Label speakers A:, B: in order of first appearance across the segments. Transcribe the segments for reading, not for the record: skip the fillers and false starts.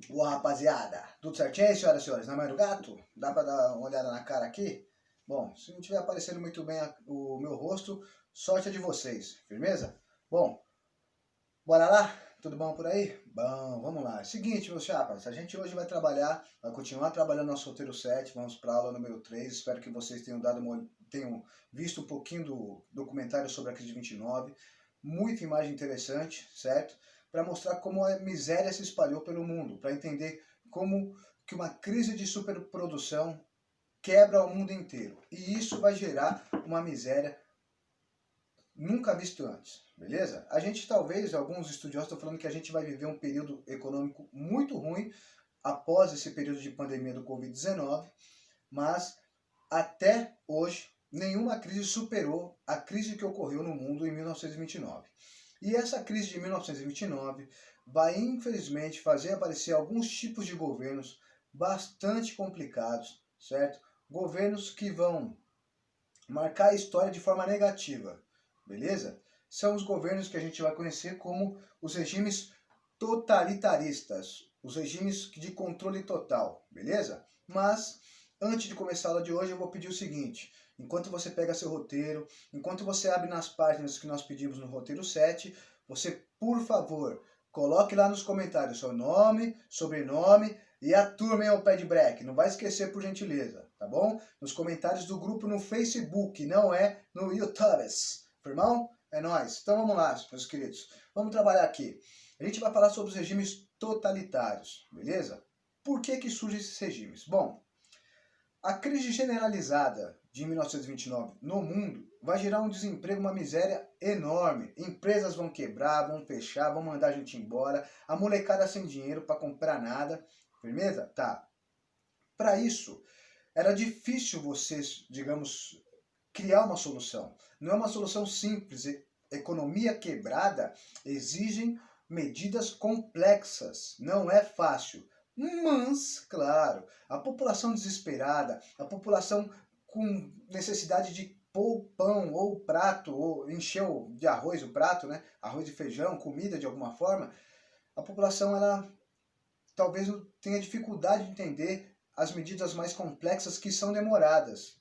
A: Boa, rapaziada, tudo certinho aí, senhoras e senhores? Na mãe do gato? Dá pra dar uma olhada na cara aqui? Bom, se não estiver aparecendo muito bem o meu rosto, sorte é de vocês, firmeza? Bom, bora lá? Tudo bom por aí? Bom, vamos lá. Seguinte, meus chapas, a gente hoje vai continuar trabalhando nosso roteiro 7, vamos para a aula número 3. Espero que vocês tenham visto um pouquinho do documentário sobre a crise de 29. Muita imagem interessante, certo? Para mostrar como a miséria se espalhou pelo mundo, para entender como que uma crise de superprodução quebra o mundo inteiro. E isso vai gerar uma miséria nunca visto antes, beleza? A gente talvez, alguns estudiosos estão falando que a gente vai viver um período econômico muito ruim após esse período de pandemia do Covid-19, mas até hoje nenhuma crise superou a crise que ocorreu no mundo em 1929. E essa crise de 1929 vai infelizmente fazer aparecer alguns tipos de governos bastante complicados, certo? Governos que vão marcar a história de forma negativa, beleza? São os governos que a gente vai conhecer como os regimes totalitaristas, os regimes de controle total, beleza? Mas, antes de começar a aula de hoje, eu vou pedir o seguinte: enquanto você pega seu roteiro, enquanto você abre nas páginas que nós pedimos no roteiro 7, você, por favor, coloque lá nos comentários seu nome, sobrenome e a turma ao pé de break. Não vai esquecer, por gentileza, tá bom? Nos comentários do grupo no Facebook, não é no YouTube. Firmão? É nóis. Então vamos lá, meus queridos. Vamos trabalhar aqui. A gente vai falar sobre os regimes totalitários, beleza? Por que surgem esses regimes? Bom, a crise generalizada de 1929 no mundo vai gerar um desemprego, uma miséria enorme. Empresas vão quebrar, vão fechar, vão mandar a gente embora. A molecada sem dinheiro para comprar nada. Firmeza? Tá. Para isso, era difícil vocês, digamos, criar uma solução. Não é uma solução simples. Economia quebrada exigem medidas complexas. Não é fácil. Mas, claro, a população desesperada, a população com necessidade de pôr o pão ou o prato, ou encher de arroz o prato, né? Arroz e feijão, comida de alguma forma, a população ela talvez tenha dificuldade de entender as medidas mais complexas que são demoradas.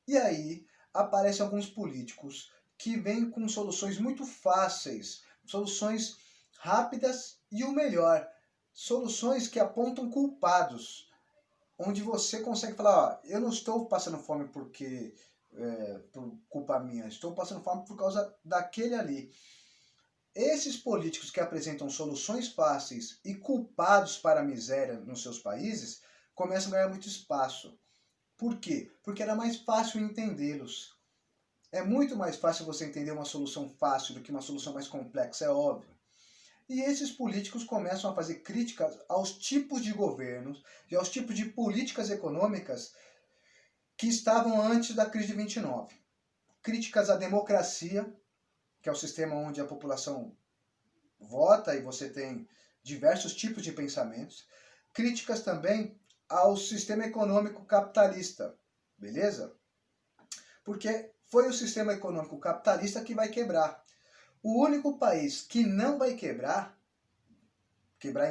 A: E aí aparecem alguns políticos que vêm com soluções muito fáceis, soluções rápidas e o melhor, soluções que apontam culpados, onde você consegue falar, ó, eu não estou passando fome por culpa minha, estou passando fome por causa daquele ali. Esses políticos que apresentam soluções fáceis e culpados para a miséria nos seus países começam a ganhar muito espaço. Por quê? Porque era mais fácil entendê-los. É muito mais fácil você entender uma solução fácil do que uma solução mais complexa, é óbvio. E esses políticos começam a fazer críticas aos tipos de governos e aos tipos de políticas econômicas que estavam antes da crise de 29. Críticas à democracia, que é o sistema onde a população vota e você tem diversos tipos de pensamentos. Críticas também ao sistema econômico capitalista, beleza? Porque foi o sistema econômico capitalista que vai quebrar. O único país que não vai quebrar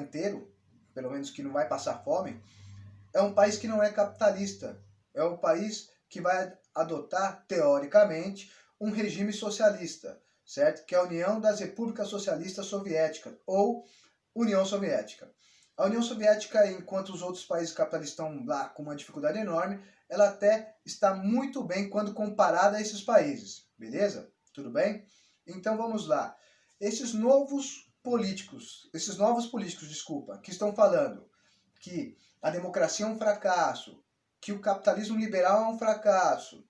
A: inteiro, pelo menos que não vai passar fome, é um país que não é capitalista. É um país que vai adotar, teoricamente, um regime socialista, certo? Que é a União das Repúblicas Socialistas Soviéticas, ou União Soviética. A União Soviética, enquanto os outros países capitalistas estão lá com uma dificuldade enorme, ela até está muito bem quando comparada a esses países, beleza? Tudo bem? Então vamos lá. Esses novos políticos, que estão falando que a democracia é um fracasso, que o capitalismo liberal é um fracasso,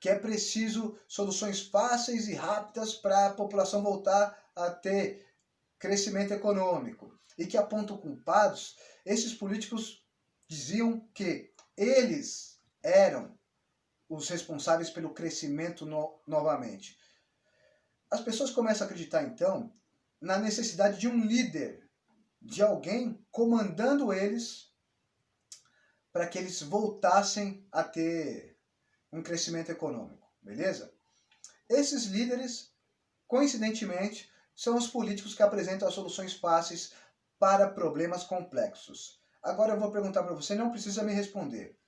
A: que é preciso soluções fáceis e rápidas para a população voltar a ter crescimento econômico, e que apontam culpados, esses políticos diziam que eles eram os responsáveis pelo crescimento novamente. As pessoas começam a acreditar, então, na necessidade de um líder, de alguém comandando eles para que eles voltassem a ter um crescimento econômico, beleza? Esses líderes, coincidentemente, são os políticos que apresentam as soluções fáceis para problemas complexos. Agora eu vou perguntar para você, não precisa me responder.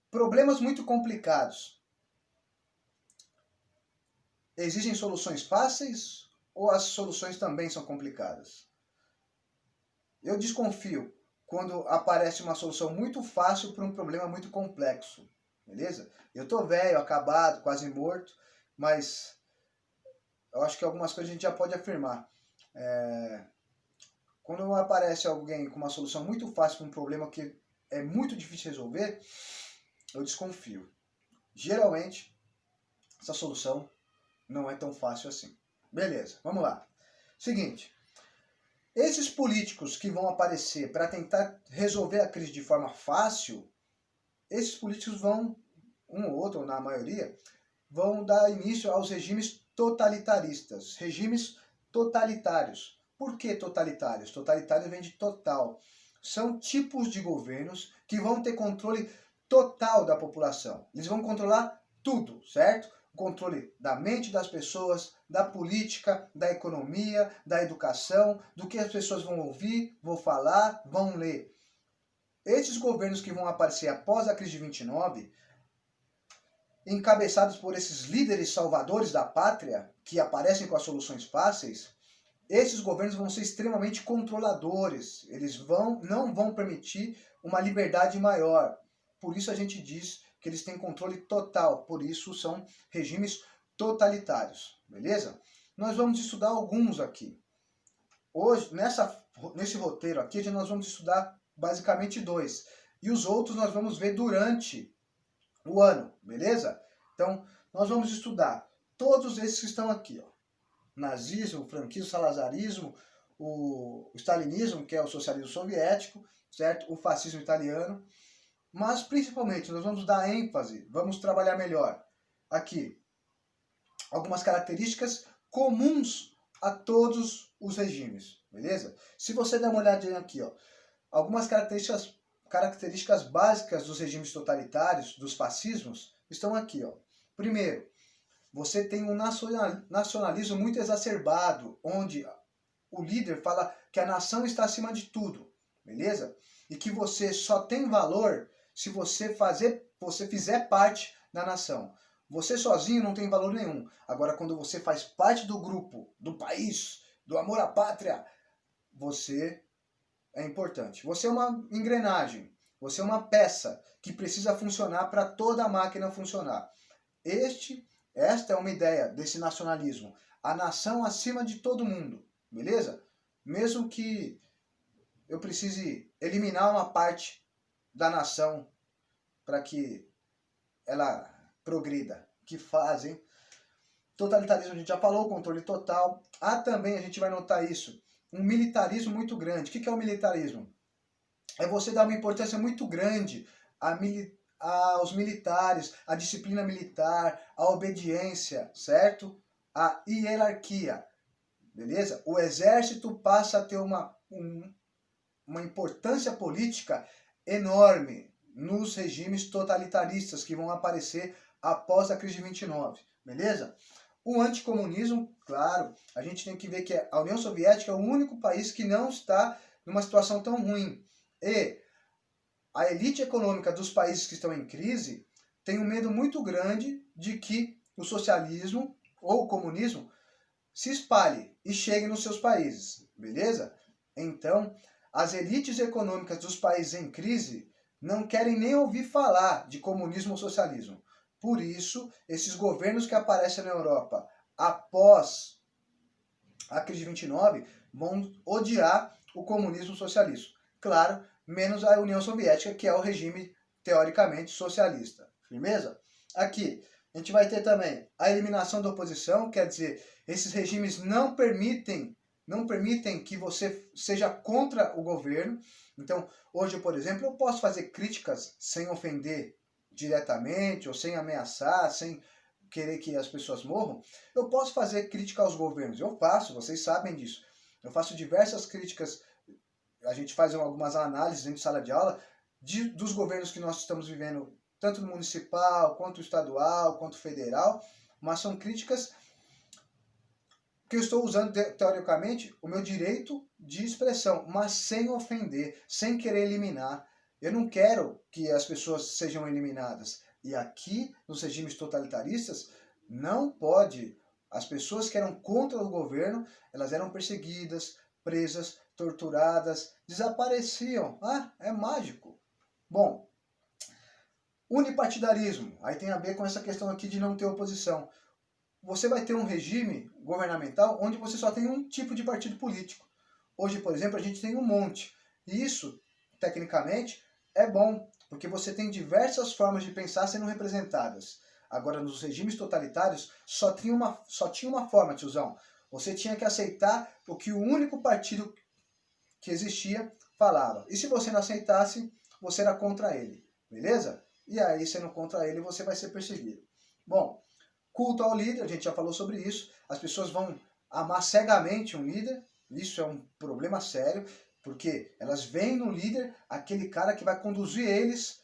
A: Problemas muito complicados. Existem soluções fáceis ou as soluções também são complicadas? Eu desconfio quando aparece uma solução muito fácil para um problema muito complexo, beleza? Eu tô velho, acabado, quase morto, mas eu acho que algumas coisas a gente já pode afirmar. Quando aparece alguém com uma solução muito fácil para um problema que é muito difícil de resolver, eu desconfio. Geralmente, essa solução não é tão fácil assim. Beleza, vamos lá. Seguinte, esses políticos que vão aparecer para tentar resolver a crise de forma fácil, esses políticos vão, um ou outro, ou na maioria, vão dar início aos regimes totalitaristas, regimes totalitários. Por que totalitários? Totalitário vem de total. São tipos de governos que vão ter controle total da população. Eles vão controlar tudo, certo? O controle da mente das pessoas, da política, da economia, da educação, do que as pessoas vão ouvir, vão falar, vão ler. Esses governos que vão aparecer após a crise de 29, encabeçados por esses líderes salvadores da pátria, que aparecem com as soluções fáceis, esses governos vão ser extremamente controladores. Eles não vão permitir uma liberdade maior. Por isso a gente diz que eles têm controle total. Por isso são regimes totalitários. Beleza? Nós vamos estudar alguns aqui. Hoje, nesse roteiro aqui, nós vamos estudar basicamente 2. E os outros nós vamos ver durante o ano. Beleza? Então, nós vamos estudar todos esses que estão aqui, ó. Nazismo, o franquismo, o salazarismo, o stalinismo, que é o socialismo soviético, certo? O fascismo italiano. Mas, principalmente, nós vamos dar ênfase, vamos trabalhar melhor aqui algumas características comuns a todos os regimes, beleza? Se você der uma olhadinha aqui, ó, algumas características básicas dos regimes totalitários, dos fascismos, estão aqui, ó. Primeiro, você tem um nacionalismo muito exacerbado, onde o líder fala que a nação está acima de tudo, beleza? E que você só tem valor se você fizer parte da nação. Você sozinho não tem valor nenhum. Agora, quando você faz parte do grupo, do país, do amor à pátria, você é importante. Você é uma engrenagem, você é uma peça que precisa funcionar para toda a máquina funcionar. Esta é uma ideia desse nacionalismo. A nação acima de todo mundo, beleza? Mesmo que eu precise eliminar uma parte da nação para que ela progrida. Que fazem. Totalitarismo a gente já falou, controle total. Há também, a gente vai notar isso, um militarismo muito grande. O que é o militarismo? É você dar uma importância muito grande aos militares, à disciplina militar, à obediência, certo? À hierarquia, beleza? O exército passa a ter uma importância política enorme nos regimes totalitaristas que vão aparecer após a crise de 29, beleza? O anticomunismo, claro, a gente tem que ver que a União Soviética é o único país que não está numa situação tão ruim. E a elite econômica dos países que estão em crise tem um medo muito grande de que o socialismo ou o comunismo se espalhe e chegue nos seus países, beleza? Então, as elites econômicas dos países em crise não querem nem ouvir falar de comunismo ou socialismo. Por isso, esses governos que aparecem na Europa após a crise de 29 vão odiar o comunismo e o socialismo. Claro, menos a União Soviética, que é o regime teoricamente socialista. Firmeza? Aqui, a gente vai ter também a eliminação da oposição, quer dizer, esses regimes não permitem que você seja contra o governo. Então, hoje, por exemplo, eu posso fazer críticas sem ofender diretamente, ou sem ameaçar, sem querer que as pessoas morram. Eu posso fazer crítica aos governos. Eu faço, vocês sabem disso. Eu faço diversas críticas. A gente faz algumas análises dentro de sala de aula dos governos que nós estamos vivendo, tanto no municipal, quanto estadual, quanto federal, mas são críticas Porque eu estou usando, teoricamente, o meu direito de expressão, mas sem ofender, sem querer eliminar. Eu não quero que as pessoas sejam eliminadas. E aqui, nos regimes totalitaristas, não pode. As pessoas que eram contra o governo, elas eram perseguidas, presas, torturadas, desapareciam. Ah, é mágico. Bom, unipartidarismo. Aí tem a ver com essa questão aqui de não ter oposição. Você vai ter um regime governamental onde você só tem um tipo de partido político. Hoje, por exemplo, a gente tem um monte. E isso, tecnicamente, é bom, porque você tem diversas formas de pensar sendo representadas. Agora, nos regimes totalitários, só tinha uma forma, tiozão. Você tinha que aceitar o que o único partido que existia falava. E se você não aceitasse, você era contra ele. Beleza? E aí, sendo contra ele, você vai ser perseguido. Bom, culto ao líder, a gente já falou sobre isso. As pessoas vão amar cegamente um líder. Isso é um problema sério, porque elas veem no líder aquele cara que vai conduzir eles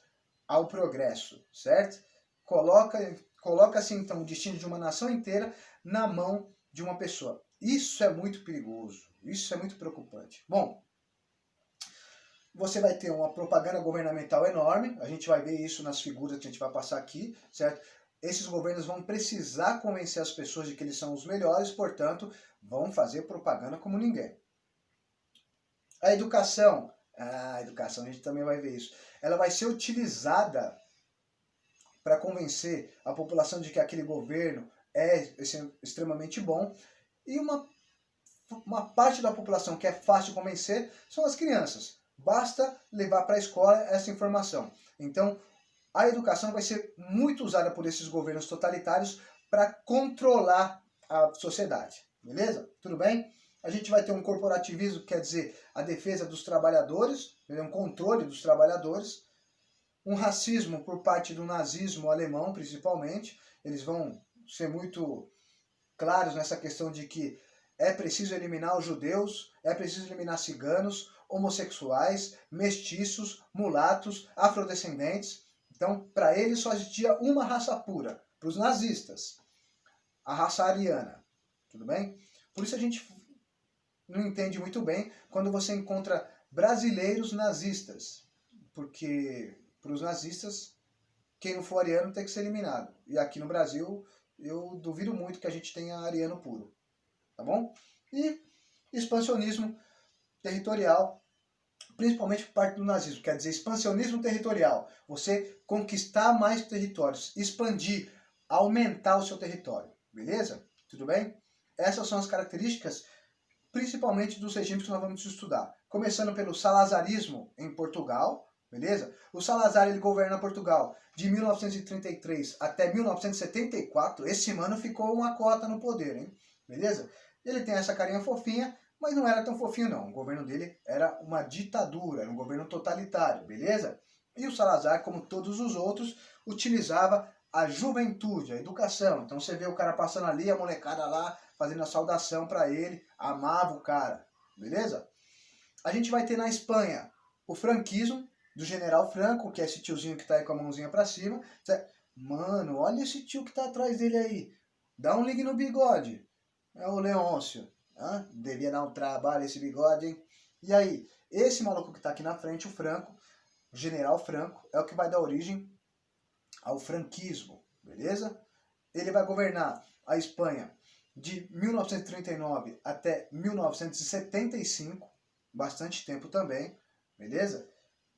A: ao progresso, certo? Coloca-se então o destino de uma nação inteira na mão de uma pessoa. Isso é muito perigoso, isso é muito preocupante. Bom, você vai ter uma propaganda governamental enorme, a gente vai ver isso nas figuras que a gente vai passar aqui, certo? Esses governos vão precisar convencer as pessoas de que eles são os melhores, portanto, vão fazer propaganda como ninguém. A educação a gente também vai ver isso. Ela vai ser utilizada para convencer a população de que aquele governo é extremamente bom. E uma parte da população que é fácil de convencer são as crianças. Basta levar para a escola essa informação. Então, a educação vai ser muito usada por esses governos totalitários para controlar a sociedade. Beleza? Tudo bem? A gente vai ter um corporativismo, que quer dizer a defesa dos trabalhadores, um controle dos trabalhadores. Um racismo por parte do nazismo alemão, principalmente. Eles vão ser muito claros nessa questão de que é preciso eliminar os judeus, é preciso eliminar ciganos, homossexuais, mestiços, mulatos, afrodescendentes. Então, para eles só existia uma raça pura, para os nazistas, a raça ariana. Tudo bem? Por isso a gente não entende muito bem quando você encontra brasileiros nazistas, porque para os nazistas, quem não for ariano tem que ser eliminado. E aqui no Brasil, eu duvido muito que a gente tenha ariano puro. Tá bom? E expansionismo territorial, principalmente por parte do nazismo, quer dizer, expansionismo territorial. Você conquistar mais territórios, expandir, aumentar o seu território. Beleza? Tudo bem? Essas são as características, principalmente dos regimes que nós vamos estudar. Começando pelo salazarismo em Portugal, beleza? O Salazar, ele governa Portugal de 1933 até 1974. Esse mano ficou uma cota no poder, hein? Beleza? Ele tem essa carinha fofinha, mas não era tão fofinho não. O governo dele era uma ditadura, era um governo totalitário, beleza? E o Salazar, como todos os outros, utilizava a juventude, a educação. Então você vê o cara passando ali, a molecada lá, fazendo a saudação para ele, amava o cara, beleza? A gente vai ter na Espanha o franquismo, do General Franco, que é esse tiozinho que tá aí com a mãozinha pra cima. Mano, olha esse tio que tá atrás dele aí. Dá um ligue no bigode. É o Leôncio. Devia dar um trabalho esse bigode, hein? E aí, esse maluco que tá aqui na frente, o Franco, o General Franco, é o que vai dar origem ao franquismo, beleza? Ele vai governar a Espanha de 1939 até 1975, bastante tempo também, beleza?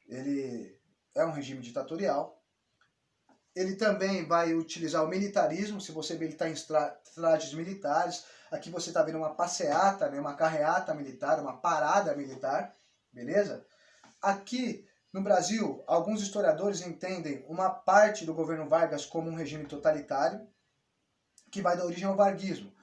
A: Ele é um regime ditatorial. Ele também vai utilizar o militarismo. Se você ver, ele está em trajes militares. Aqui você está vendo uma passeata, né, uma carreata militar, uma parada militar, beleza? Aqui no Brasil, alguns historiadores entendem uma parte do governo Vargas como um regime totalitário, que vai dar origem ao varguismo,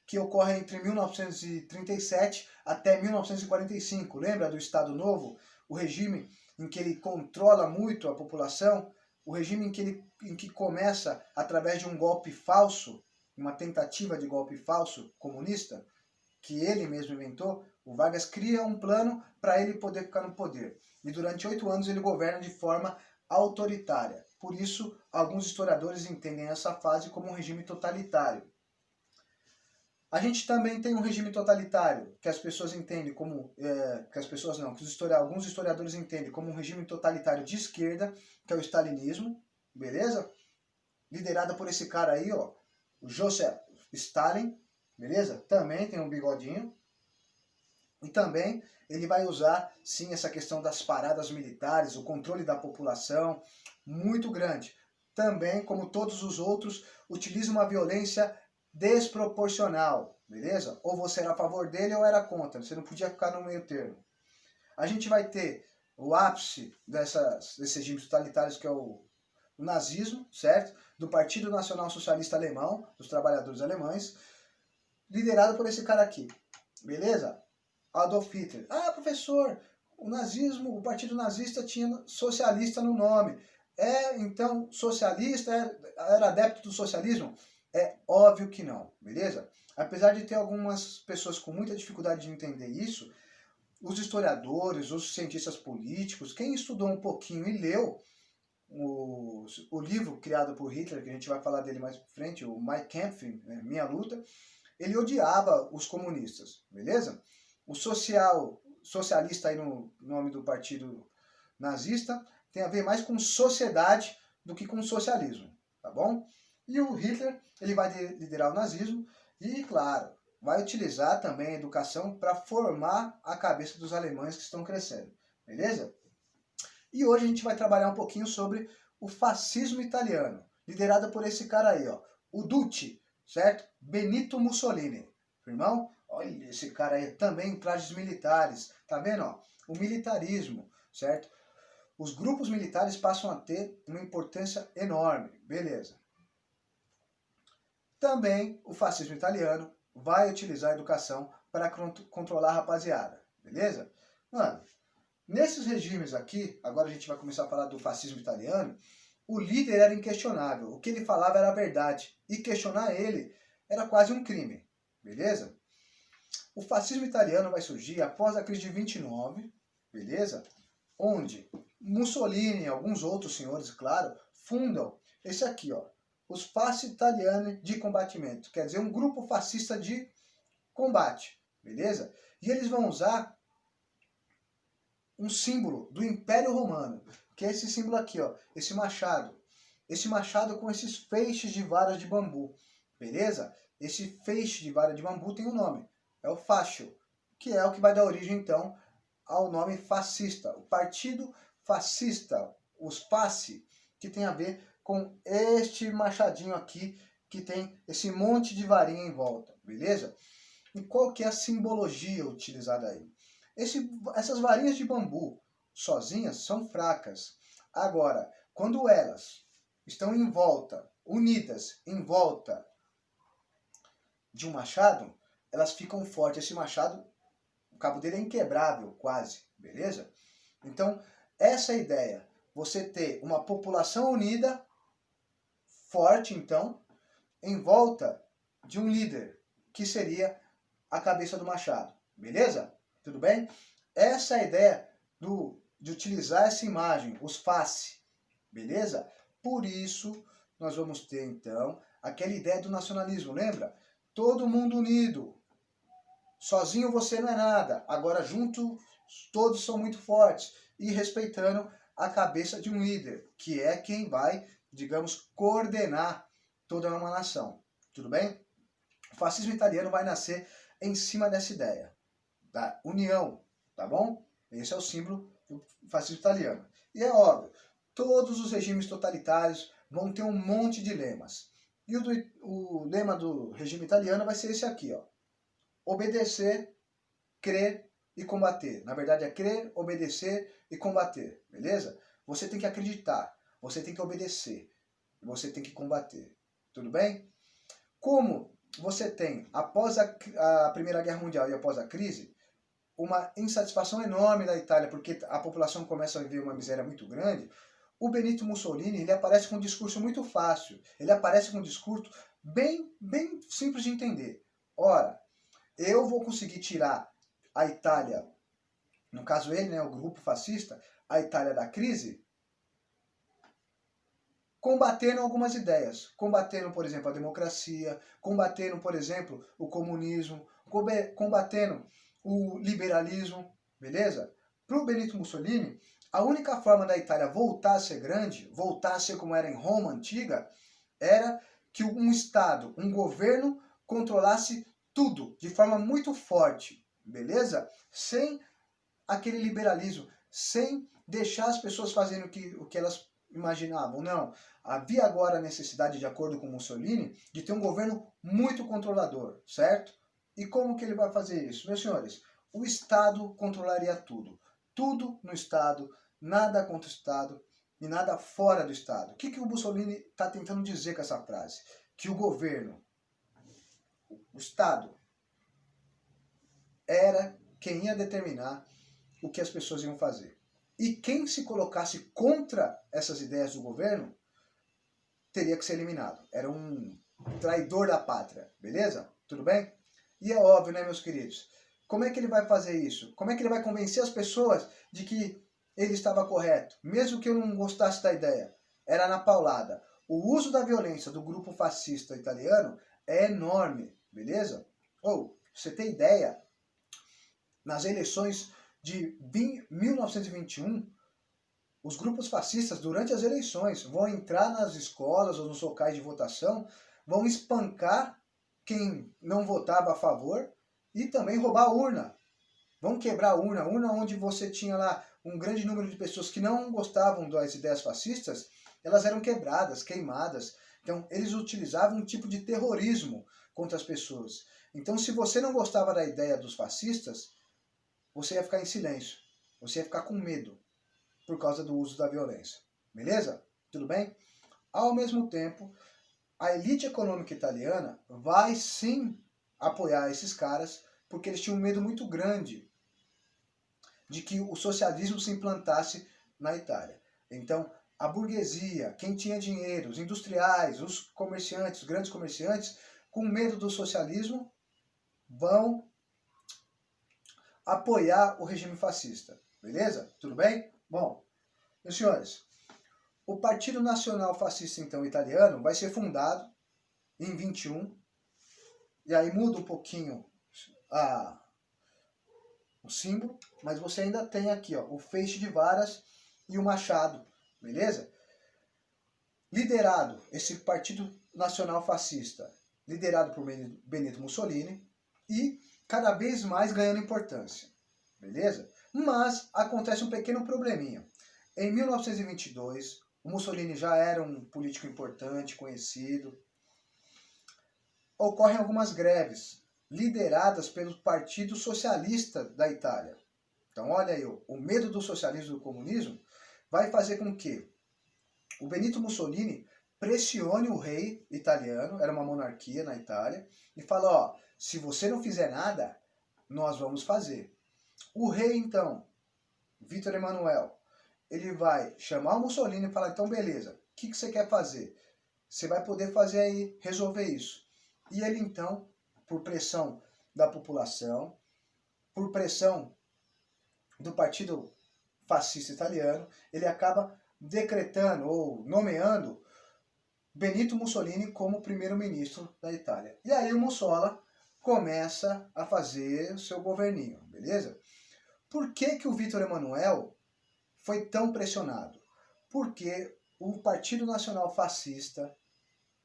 A: que ocorre entre 1937 até 1945. Lembra do Estado Novo? O regime em que ele controla muito a população, o regime em que começa através de um golpe falso, uma tentativa de golpe falso comunista, que ele mesmo inventou. O Vargas cria um plano para ele poder ficar no poder. E durante 8 anos ele governa de forma autoritária. Por isso, alguns historiadores entendem essa fase como um regime totalitário. A gente também tem um regime totalitário, que as pessoas entendem como... alguns historiadores entendem como um regime totalitário de esquerda, que é o stalinismo, beleza? Liderado por esse cara aí, ó, o Joseph Stalin, beleza? Também tem um bigodinho. E também ele vai usar, sim, essa questão das paradas militares, o controle da população, muito grande. Também, como todos os outros, utiliza uma violência desproporcional, beleza? Ou você era a favor dele ou era contra, você não podia ficar no meio termo. A gente vai ter o ápice desses regimes totalitários, que é o nazismo, certo? Do Partido Nacional Socialista Alemão, dos trabalhadores alemães, liderado por esse cara aqui, beleza? Adolf Hitler. Ah, professor, o nazismo, o partido nazista tinha socialista no nome. Então, socialista, era adepto do socialismo? É óbvio que não, beleza? Apesar de ter algumas pessoas com muita dificuldade de entender isso, os historiadores, os cientistas políticos, quem estudou um pouquinho e leu o livro criado por Hitler, que a gente vai falar dele mais pra frente, o Mein Kampf, Minha Luta, ele odiava os comunistas, beleza? O socialista aí no nome do partido nazista tem a ver mais com sociedade do que com socialismo, tá bom? E o Hitler, ele vai liderar o nazismo e, claro, vai utilizar também a educação para formar a cabeça dos alemães que estão crescendo, beleza? E hoje a gente vai trabalhar um pouquinho sobre o fascismo italiano, liderado por esse cara aí, ó, o Duce, certo? Benito Mussolini, irmão? Olha, esse cara aí também em trajes militares, tá vendo, ó? O militarismo, certo? Os grupos militares passam a ter uma importância enorme, beleza. Também o fascismo italiano vai utilizar a educação para controlar a rapaziada, beleza? Mano, nesses regimes aqui, agora a gente vai começar a falar do fascismo italiano, o líder era inquestionável, o que ele falava era a verdade, e questionar ele era quase um crime, beleza? O fascismo italiano vai surgir após a crise de 29, beleza? Onde Mussolini e alguns outros senhores, claro, fundam esse aqui, ó, os Fasci Italiani di Combattimento, quer dizer, um grupo fascista de combate, beleza? E eles vão usar um símbolo do Império Romano, que é esse símbolo aqui, ó, esse machado. Esse machado com esses feixes de varas de bambu, beleza? Esse feixe de vara de bambu tem um nome, é o fascio, que é o que vai dar origem, então, ao nome fascista. O partido fascista, os Fasci, que tem a ver com este machadinho aqui, que tem esse monte de varinha em volta, beleza? E qual que é a simbologia utilizada aí? Essas varinhas de bambu sozinhas são fracas. Agora, quando elas estão em volta, unidas em volta de um machado, elas ficam fortes. Esse machado, o cabo dele é inquebrável, quase, beleza? Então, essa é a ideia. Você ter uma população unida, forte, então, em volta de um líder, que seria a cabeça do machado, beleza? Tudo bem? Essa é a ideia de utilizar essa imagem, os Fasci, beleza? Por isso, nós vamos ter, então, aquela ideia do nacionalismo, lembra? Todo mundo unido. Sozinho você não é nada. Agora, junto, todos são muito fortes. E respeitando a cabeça de um líder, que é quem vai, digamos, coordenar toda uma nação. Tudo bem? O fascismo italiano vai nascer em cima dessa ideia da união, tá bom? Esse é o símbolo do fascismo italiano. E é óbvio, todos os regimes totalitários vão ter um monte de lemas. E o lema do regime italiano vai ser esse aqui, ó. Obedecer, crer e combater. Na verdade é crer, obedecer e combater, beleza? Você tem que acreditar, você tem que obedecer, você tem que combater. Tudo bem? Como você tem, após a Primeira Guerra Mundial e após a crise, uma insatisfação enorme da Itália, porque a população começa a viver uma miséria muito grande, o Benito Mussolini ele aparece com um discurso muito fácil, ele aparece com um discurso bem simples de entender. Ora, eu vou conseguir tirar a Itália, no caso ele, né, o grupo fascista, a Itália da crise, combatendo algumas ideias. Combatendo, por exemplo, a democracia, combatendo, por exemplo, o comunismo, combatendo o liberalismo, beleza? Para o Benito Mussolini, a única forma da Itália voltar a ser grande, voltar a ser como era em Roma antiga, era que um Estado, um governo, controlasse tudo de forma muito forte, beleza? Sem aquele liberalismo, sem deixar as pessoas fazendo o que elas imaginavam. Não. Havia agora a necessidade, de acordo com Mussolini, de ter um governo muito controlador, certo? E como que ele vai fazer isso? Meus senhores, o Estado controlaria tudo. Tudo no Estado, nada contra o Estado e nada fora do Estado. O que o Mussolini está tentando dizer com essa frase? Que o governo, o Estado, era quem ia determinar o que as pessoas iam fazer. E quem se colocasse contra essas ideias do governo teria que ser eliminado. Era um traidor da pátria, beleza? Tudo bem? E é óbvio, né, meus queridos? Como é que ele vai fazer isso? Como é que ele vai convencer as pessoas de que ele estava correto, mesmo que eu não gostasse da ideia? Era na paulada. O uso da violência do grupo fascista italiano é enorme, beleza? Ou, você tem ideia, nas eleições de 1921, os grupos fascistas, durante as eleições, vão entrar nas escolas ou nos locais de votação, vão espancar quem não votava a favor e também roubar a urna. Vão quebrar a urna onde você tinha lá um grande número de pessoas que não gostavam das ideias fascistas, elas eram quebradas, queimadas. Então, eles utilizavam um tipo de terrorismo contra as pessoas. Então, se você não gostava da ideia dos fascistas, você ia ficar em silêncio, você ia ficar com medo por causa do uso da violência. Beleza? Tudo bem? Ao mesmo tempo, a elite econômica italiana vai sim apoiar esses caras, porque eles tinham um medo muito grande de que o socialismo se implantasse na Itália. Então, a burguesia, quem tinha dinheiro, os industriais, os comerciantes, os grandes comerciantes, com medo do socialismo, vão apoiar o regime fascista. Beleza? Tudo bem? Bom, meus senhores, o Partido Nacional Fascista, então, italiano, vai ser fundado em 21, e aí muda um pouquinho o símbolo, mas você ainda tem aqui, ó, o feixe de varas e o machado, beleza? Liderado, esse Partido Nacional Fascista, liderado por Benito Mussolini, e cada vez mais ganhando importância, beleza? Mas acontece um pequeno probleminha. Em 1922, o Mussolini já era um político importante, conhecido. Ocorrem algumas greves, lideradas pelo Partido Socialista da Itália. Então, olha aí, o medo do socialismo e do comunismo vai fazer com que o Benito Mussolini pressione o rei italiano, era uma monarquia na Itália, e fala, ó, se você não fizer nada, nós vamos fazer. O rei, então, Vítor Emanuel, ele vai chamar o Mussolini e falar, então beleza, o que você quer fazer? Você vai poder fazer aí, resolver isso. E ele então, por pressão da população, por pressão do Partido Fascista Italiano, ele acaba decretando ou nomeando Benito Mussolini como primeiro-ministro da Itália. E aí o Mussola começa a fazer o seu governinho, beleza? Por que o Vítor Emanuel foi tão pressionado? Porque o Partido Nacional Fascista,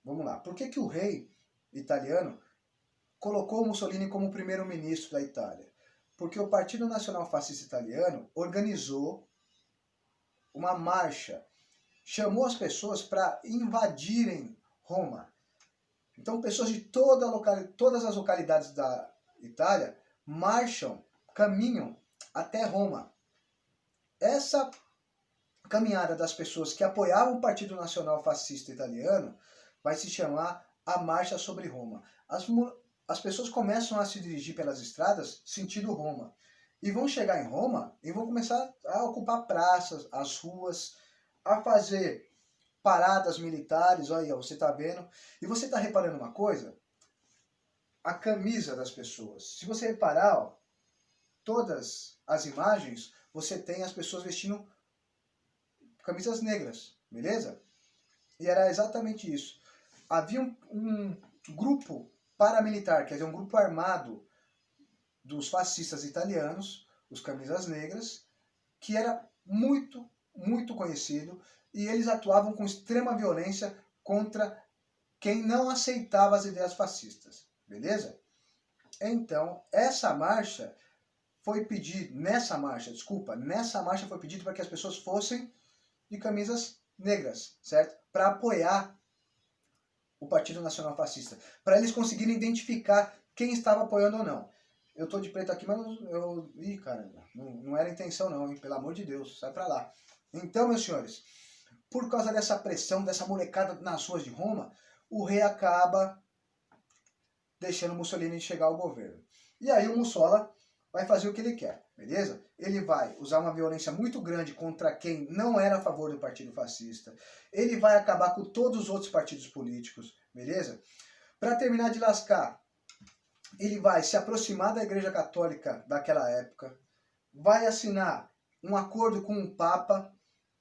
A: vamos lá, por que o rei italiano colocou Mussolini como primeiro-ministro da Itália? Porque o Partido Nacional Fascista Italiano organizou uma marcha, chamou as pessoas para invadirem Roma. Então pessoas de todas as localidades da Itália marcham, caminham até Roma. Essa caminhada das pessoas que apoiavam o Partido Nacional Fascista Italiano vai se chamar a Marcha sobre Roma. As pessoas começam a se dirigir pelas estradas sentido Roma. E vão chegar em Roma e vão começar a ocupar praças, as ruas, a fazer paradas militares, olha, você está vendo. E você está reparando uma coisa? A camisa das pessoas. Se você reparar, ó, todas as imagens, você tem as pessoas vestindo camisas negras, beleza? E era exatamente isso. Havia um grupo paramilitar, quer dizer, um grupo armado dos fascistas italianos, os Camisas Negras, que era muito, muito conhecido, e eles atuavam com extrema violência contra quem não aceitava as ideias fascistas, beleza? Então, nessa marcha foi pedido para que as pessoas fossem de camisas negras, certo? Para apoiar o Partido Nacional Fascista, para eles conseguirem identificar quem estava apoiando ou não. Eu tô de preto aqui, mas ih, caramba, não era intenção não, hein? Pelo amor de Deus, sai pra lá. Então, meus senhores, por causa dessa pressão, dessa molecada nas ruas de Roma, o rei acaba deixando Mussolini chegar ao governo. E aí o Mussola vai fazer o que ele quer, beleza? Ele vai usar uma violência muito grande contra quem não era a favor do Partido Fascista. Ele vai acabar com todos os outros partidos políticos, beleza? Para terminar de lascar, ele vai se aproximar da Igreja Católica daquela época, vai assinar um acordo com o Papa.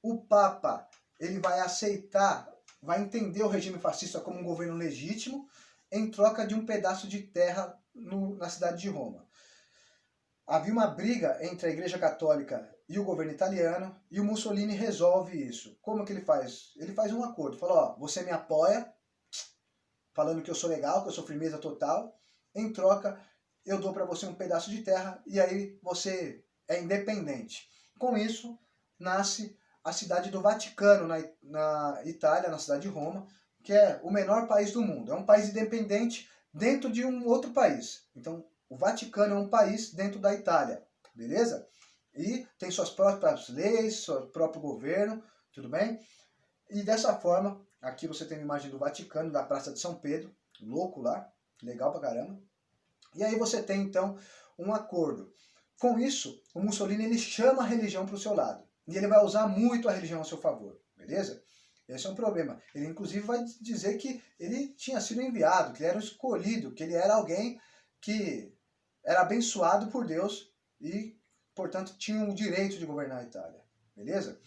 A: O Papa, ele vai aceitar, vai entender o regime fascista como um governo legítimo, em troca de um pedaço de terra na cidade de Roma. Havia uma briga entre a Igreja Católica e o governo italiano, e o Mussolini resolve isso. Como que ele faz? Ele faz um acordo, fala, ó, você me apoia, falando que eu sou legal, que eu sou firmeza total, em troca eu dou para você um pedaço de terra e aí você é independente. Com isso, nasce a cidade do Vaticano na Itália, na cidade de Roma, que é o menor país do mundo. É um país independente dentro de um outro país. Então, o Vaticano é um país dentro da Itália, beleza? E tem suas próprias leis, seu próprio governo, tudo bem? E dessa forma, aqui você tem a imagem do Vaticano, da Praça de São Pedro, louco lá, legal pra caramba. E aí você tem, então, um acordo. Com isso, o Mussolini ele chama a religião para o seu lado. E ele vai usar muito a religião a seu favor, beleza? Esse é um problema. Ele, inclusive, vai dizer que ele tinha sido enviado, que ele era escolhido, que ele era alguém que era abençoado por Deus e, portanto, tinha o direito de governar a Itália, beleza?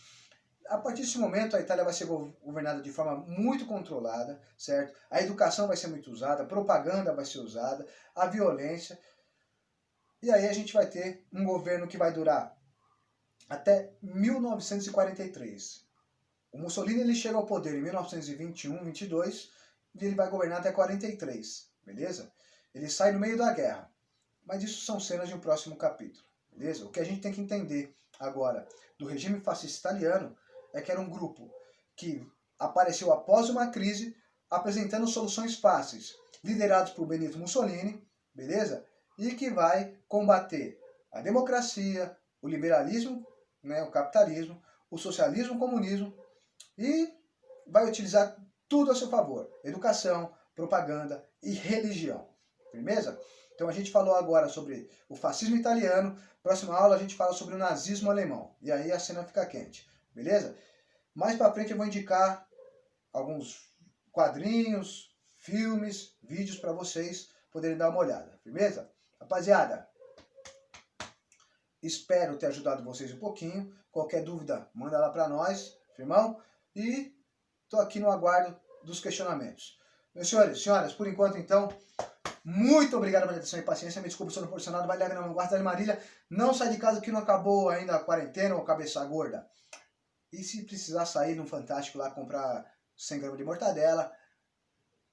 A: A partir desse momento, a Itália vai ser governada de forma muito controlada, certo? A educação vai ser muito usada, a propaganda vai ser usada, a violência. E aí a gente vai ter um governo que vai durar até 1943. O Mussolini ele chega ao poder em 1921, 22 e ele vai governar até 43, beleza? Ele sai no meio da guerra. Mas isso são cenas de um próximo capítulo, beleza? O que a gente tem que entender agora do regime fascista italiano é que era um grupo que apareceu após uma crise apresentando soluções fáceis, liderados por Benito Mussolini, beleza? E que vai combater a democracia, o liberalismo, né, o capitalismo, o socialismo, o comunismo, e vai utilizar tudo a seu favor. Educação, propaganda e religião. Firmeza? Então a gente falou agora sobre o fascismo italiano. Próxima aula a gente fala sobre o nazismo alemão. E aí a cena fica quente. Beleza? Mais pra frente eu vou indicar alguns quadrinhos, filmes, vídeos para vocês poderem dar uma olhada. Firmeza? Rapaziada, espero ter ajudado vocês um pouquinho. Qualquer dúvida, manda lá para nós, firmão? E tô aqui no aguardo dos questionamentos. Meus senhores, senhoras, por enquanto então, muito obrigado pela atenção e paciência. Me desculpe se eu não proporcionado. Vai lá na guarda de Marília. Não sai de casa que não acabou ainda a quarentena ou cabeça gorda. E se precisar sair no Fantástico lá comprar 100 gramas de mortadela,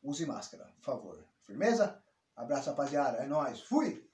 A: use máscara, por favor. Firmeza? Abraço, rapaziada. É nóis. Fui!